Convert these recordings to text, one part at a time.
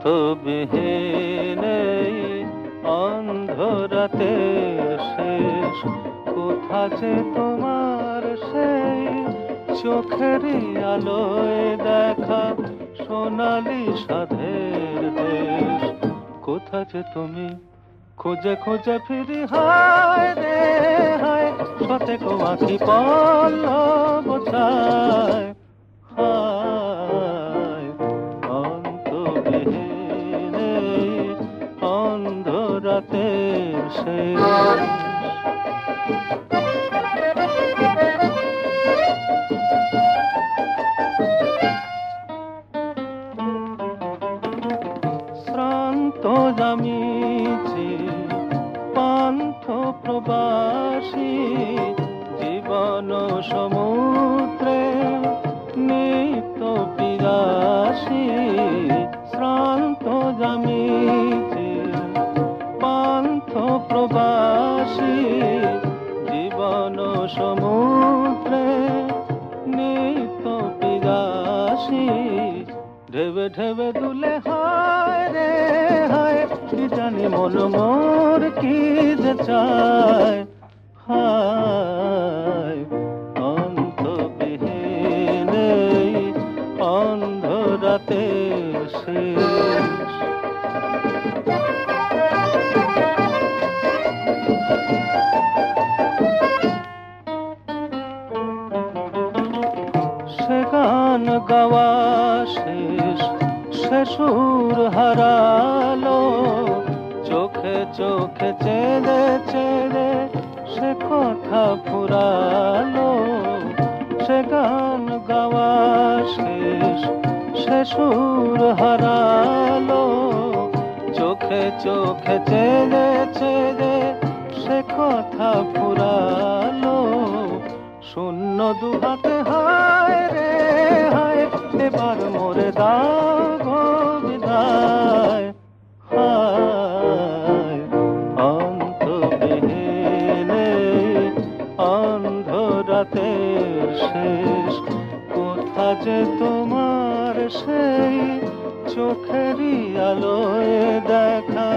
অন্তবিহীন এই অন্ধরাতের শেষ, কোথা যে তোমার সেই চোখেরই আলোয় দেখা সোনালি সাধের দেশ। কোথা যে তুমি খুঁজে খুঁজে ফিরি, হায় রে হায়, শতেকো আঁখি পল্লব ছায়, হায় অন্তবিহীন এই অন্ধরাতের শেষ। শ্রান্ত আমি যে পান্থ প্রবাসী, জীবন সমুদ্রে নিত্য বিরাসী। শ্রান্ত আমি যে পান্থ প্রবাসী, জীবন সমুদ্রে নিত্য বিরাসী। ঢেবে ঢেবে দুলে হায় রে হায়, কি জানি মন মোর কি যে চায়, হায় অন্তবিহীন এই অন্ধরাতের শেষ। সে গান গাওয়া শেষ, সে সুর হারালো, চোখে চোখে চেয়ে চেয়ে সে কথা ফুরালো। সে গান গাওয়া শেষ, সে সুর হারালো, চোখে চোখে চেয়ে চেয়ে সে কথা ফুরালো। শূন্য দুহাতে হায় রে হায়, এবার মোরে দাও গো বিদায়, হায় অন্তবিহীন এই অন্ধরাতের শেষ। কোথা যে তোমার সেই চোখেরই আলোয় দেখা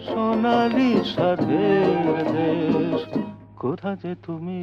সোনালি সাধের দেশ। কোথা যে তুমি